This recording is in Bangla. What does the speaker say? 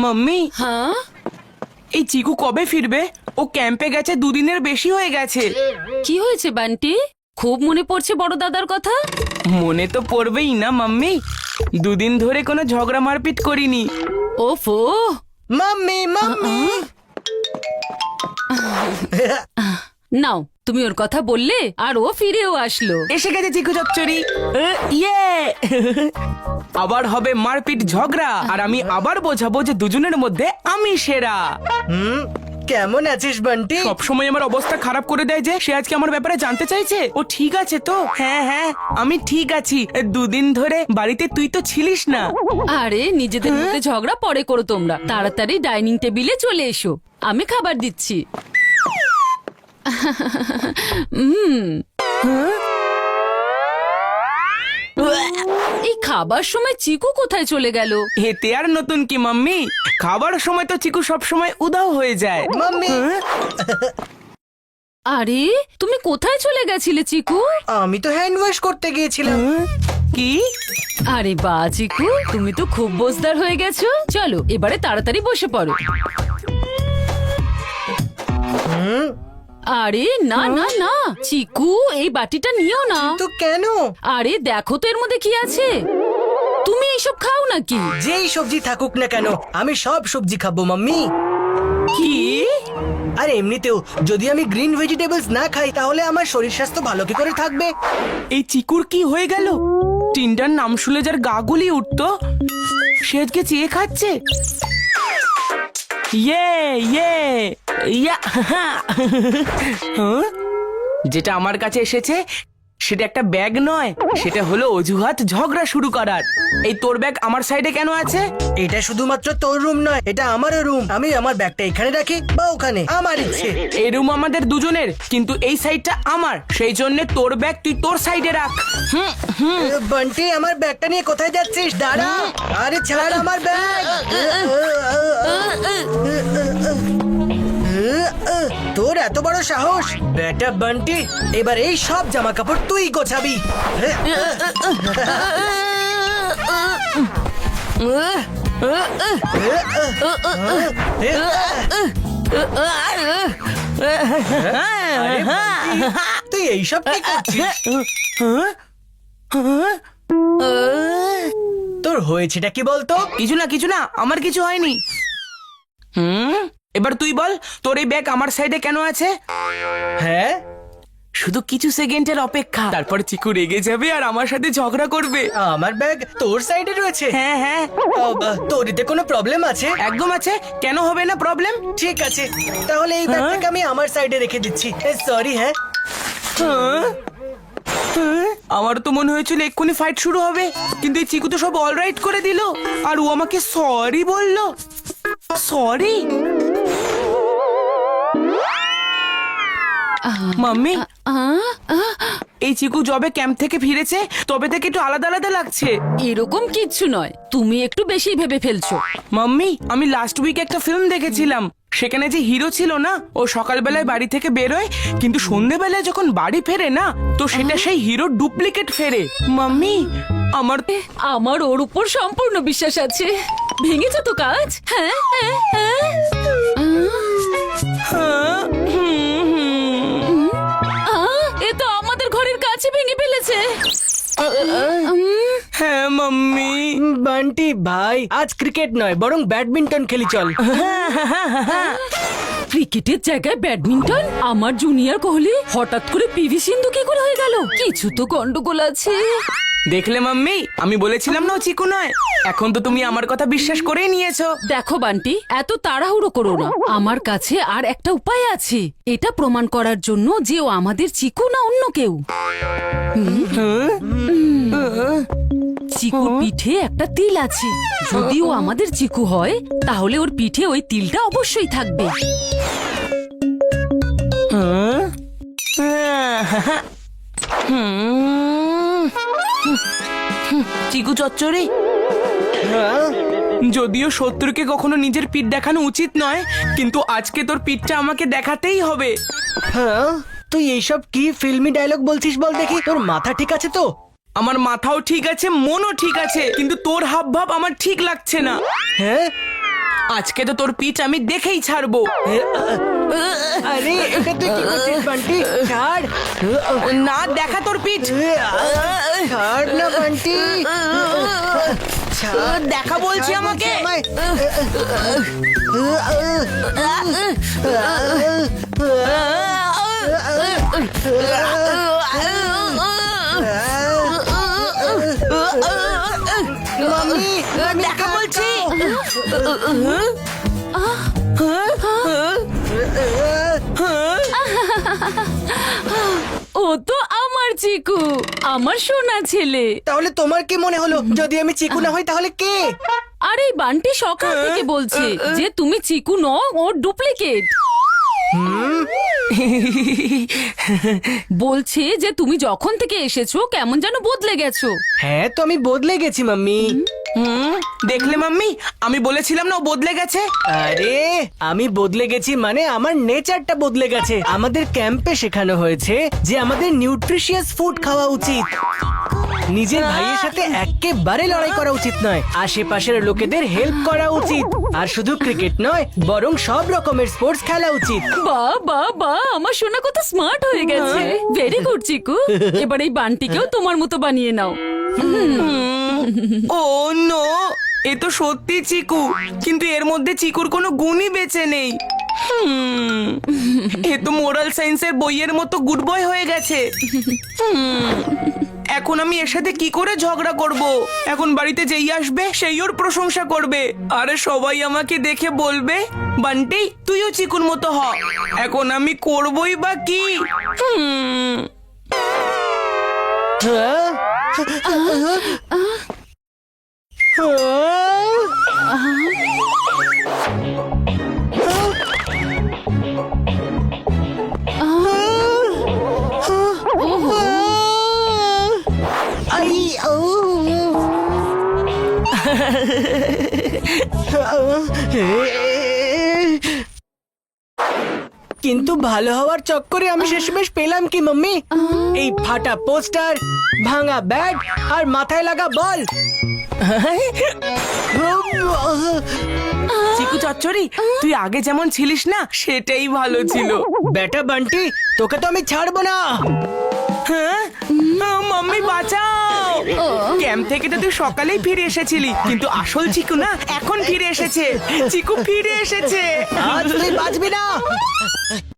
মাম্মি, হ্যাঁ, এই চিকু কবে ফিরবে? ও ক্যাম্পে গেছে 2 দিনের বেশি হয়ে গেছে। কি হয়েছে বান্টি? খুব মনে পড়ছে বড় দাদার কথা। মনে তো পড়বেই না মাম্মি, 2 দিন ধরে কোনো ঝগড়া মারপিট করিনি। ওফো, মাম্মি মাম্মি নাও তুমি ওর কথা বললে আর ও ফিরেও আসলো। এসে গেছে চিকু চচ্চড়ি। ইয়ে আবার হবে মারপিট ঝগড়া, আর আমি আবার বোঝাবো যে দুজনের মধ্যে আমি সেরা। কেমন আছিস বান্টি? সবসময় আমার অবস্থা খারাপ করে দেয় যে সে আজকে আমার ব্যাপারে জানতে চাইছে। ও ঠিক আছে তো? হ্যাঁ হ্যাঁ আমি ঠিক আছি। 2 দিন ধরে বাড়িতে তুই তো ছিলিস না। আরে নিজেদের মধ্যে ঝগড়া পরে করো তোমরা, তাড়াতাড়ি ডাইনিং টেবিলে চলে এসো, আমি খাবার দিচ্ছি। এই খাবার সময় চিকু কোথায় চলে গেল? এতে আর নতুন কি মাম্মি, খাবার সময় তো চিকু সব সময় উধাও হয়ে যায়। মাম্মি আরে তুমি কোথায় চলে গেছিলে চিকু? আমি তো হ্যান্ড ওয়াশ করতে গিয়েছিলাম। কি? আরে বা চিকু, তুমি তো খুব বোঝদার হয়ে গেছো। চলো এবারে তাড়াতাড়ি বসে পড়ো। আরে না না না চিকু, এই বাটিটা নিও না। তো কেন? আরে দেখো তো এর মধ্যে কি আছে। তুমি এইসব খাও নাকি? যেই সবজি থাকুক না কেন আমি সব সবজি খাবো মাম্মি। কি? আর এমনিতেও যদি আমি গ্রিন ভেজিটেবলস না খাই তাহলে আমার শরীর স্বাস্থ্য ভালো কি করে থাকবে? এই চিকুর কি হয়ে গেল? টিন্ডার নাম শুনে যার গা গুলিয়ে উঠতো সে আজকে চেয়ে খাচ্ছে। ইয়ে ইয়ে ইয়া হ্যাঁ? যেটা আমার কাছে এসেছে সেটা একটা ব্যাগ নয়, সেটা হলো অজুহাত ঝগড়া শুরু করার। এই তোর ব্যাগ আমার সাইডে কেন আছে? এটা শুধুমাত্র তোর রুম নয়, এটা আমারও রুম। আমি আমার ব্যাগটা এখানে রাখি বা ওখানে, আমার ইচ্ছে। এই রুম আমাদের দুজনের, কিন্তু এই সাইডটা আমার, সেই জন্য তোর ব্যাগ তুই তোর সাইডে রাখ। বান্টি আমার ব্যাগটা নিয়ে কোথায় যাচ্ছিস? দাঁড়া। আরে ছাড় আমার ব্যাগ। তোর এত বড় সাহস বেটা বান্টি, এবার এই সব জামা কাপড় তুই গোছাবি। আরে বান্টি, তুই এইসব কি করছিস? তোর হয়েছেটা কি বলতো? কিছু না কিছু না, আমার কিছু হয়নি। এবার তুই বল, তোর এই ব্যাগ আমার সাইডে কেন আছে? হ্যাঁ, শুধু কিছু সেকেন্ডের অপেক্ষা, তারপর চিকু রেগে যাবে আর আমার সাথে ঝগড়া করবে। আমার ব্যাগ তোর সাইডে রয়েছে? হ্যাঁ হ্যাঁ তোর এতে কোনো প্রবলেম আছে? একদম আছে, কেন হবে না প্রবলেম? ঠিক আছে, তাহলে এই ব্যাগটাকে আমি আমার সাইডে রেখে দিচ্ছি। সরি। হ্যাঁ, আমার তো মনে হয়েছিল এক্ষুনি ফাইট শুরু হবে, কিন্তু এই চিকু তো সব অলরাইট করে দিল, আর ও আমাকে সরি বললো। সরি মাম্মি, এই চিকু যবে ক্যাম্প থেকে ফিরেছে তবে থেকে একটু আলাদা আলাদা লাগছে। এরকম কিচ্ছু নয়, তুমি একটু বেশি ভেবে ফেলছো। মাম্মি, আমি লাস্ট উইক একটা ফিল্ম দেখেছিলাম, সেখানে যে হিরো ছিল না, ও সকালবেলায় বাড়ি থেকে বেরোয়, কিন্তু সন্ধেবেলায় যখন বাড়ি ফেরে না, তো সেটা সেই হিরোর ডুপ্লিকেট ফেরে। মাম্মি, আমার ওর উপর সম্পূর্ণ বিশ্বাস আছে। ভেঙেছে তো কাজ? হ্যাঁ হ্যাঁ হ্যাঁ। এ তো আমাদের ঘরের কাছে ভেঙে ফেলেছে। হ্যাঁ মাম্মি। বান্টি ভাই, আজ ক্রিকেট নয় বরং ব্যাডমিন্টন খেলি, চল। ক্রিকেটের জায়গায় ব্যাডমিন্টন? আমার জুনিয়র কোহলি হঠাৎ করে পিভি সিন্ধু কি করে হয়ে গেল? কিছু তো গন্ডগোল আছে। দেখলে মাম্মি, আমি বলেছিলাম না ও চিকু নয়। এখন তো তুমি আমার কথা বিশ্বাস করেই নিয়েছো। দেখো বান্টি, এত তাড়াহুড়ো করো না। আমার কাছে আর একটা উপায় আছে, এটা প্রমাণ করার জন্য যে ও আমাদের চিকু না অন্য কেউ। চিকুর পিঠে একটা তিল আছে। যদি ও আমাদের চিকু হয় তাহলে ওর পিঠে ওই তিলটা অবশ্যই থাকবে। চিকু চচ্চড়ি, যদিও শত্রুকে কখনো নিজের পিঠ দেখানো উচিত নয়, কিন্তু আজকে তোর পিঠটা আমাকে দেখাতেই হবে। হ্যাঁ, তুই এইসব কি ফিল্মি ডায়লগ বলছিস বল দেখি? তোর মাথা ঠিক আছে তো? আমার মাথাও ঠিক আছে, মনও ঠিক আছে, কিন্তু তোর হাব ভাব আমার ঠিক লাগছে না। হ্যাঁ, আজকে তো তোর পিঠ আমি দেখেই ছাড়বো। আরে এটা তুই কি করছিস বান্টি? ছাড় না, দেখা তোর পিঠ। ছাড় না বান্টি, ছাড়, দেখা বলছি আমাকে। আমায়। মাম্মি, দেখা বলছি। ও তো আমার চিকু, আমার সোনা ছেলে। তাহলে তোমার কি মনে হলো যদি আমি চিকু না হই তাহলে কে? আর এই বান্টি সকাল থেকে বলছে যে তুমি চিকু নও, ওর ডুপ্লিকেট। বলছে যে তুমি যখন থেকে এসেছো কেমন যেন বদলে গেছো। হ্যাঁ, তো আমি বদলে গেছি মাম্মি। দেখলে মাম্মি, আমি বলেছিলাম না ও বদলে গেছে। আরে আমি বদলে গেছি মানে আমার নেচারটা বদলে গেছে। আমাদের ক্যাম্পে শেখানো হয়েছে যে আমাদের নিউট্রিশিয়াস ফুড খাওয়া উচিত। নিজের ভাইয়ের সাথে একেবারে লড়াই করা উচিত নয়, আশেপাশের লোকেদের হেল্প করা উচিত। আর শুধু ক্রিকেট নয়, বরং সব রকমের স্পোর্টস খেলা উচিত। বাহ বাহ বাহ, আমার সোনা কত স্মার্ট হয়ে গেছে। ভেরি গুড চিকু, এবার এই বান্টিকেও তোমার মতো বানিয়ে নাও। ও নো, এ তো সত্যি চিকু, কিন্তু এর মধ্যে চিকুর কোনো গুণই বেঁচে নেই। এ তো মোরাল সায়েন্সের বইয়ের মতো গুড বয় হয়ে গেছে। এখন আমি এর সাথে কি করে ঝগড়া করব? এখন বাড়িতে যেই আসবে সেই ওর প্রশংসা করবে, আরে সবাই আমাকে দেখে বলবে বান্টি তুইও চিকুর মতো হ। এখন আমি করবই বা কি? হ্যাঁ? আই, ও। কিন্তু ভালো হওয়ার চক্করে আমি শেষমেশ পেলাম কি মাম্মি? এই ফাটা পোস্টার, ভাঙা ব্যাট আর মাথায় লাগা বল। চিকু চচ্চড়ি, তুই আগে যেমন ছিলিস না সেটাই ভালো ছিল। বেটা বান্টি, তোকে তো আমি ছাড়বো না। হ্যাঁ? মাম্মি বাঁচাও! ক্যাম্প থেকে তো তুই সকালেই ফিরে এসেছিলি, কিন্তু আসল চিকু না এখন ফিরে এসেছে। চিকু ফিরে এসেছে। আজ তুই বাঁচবি না।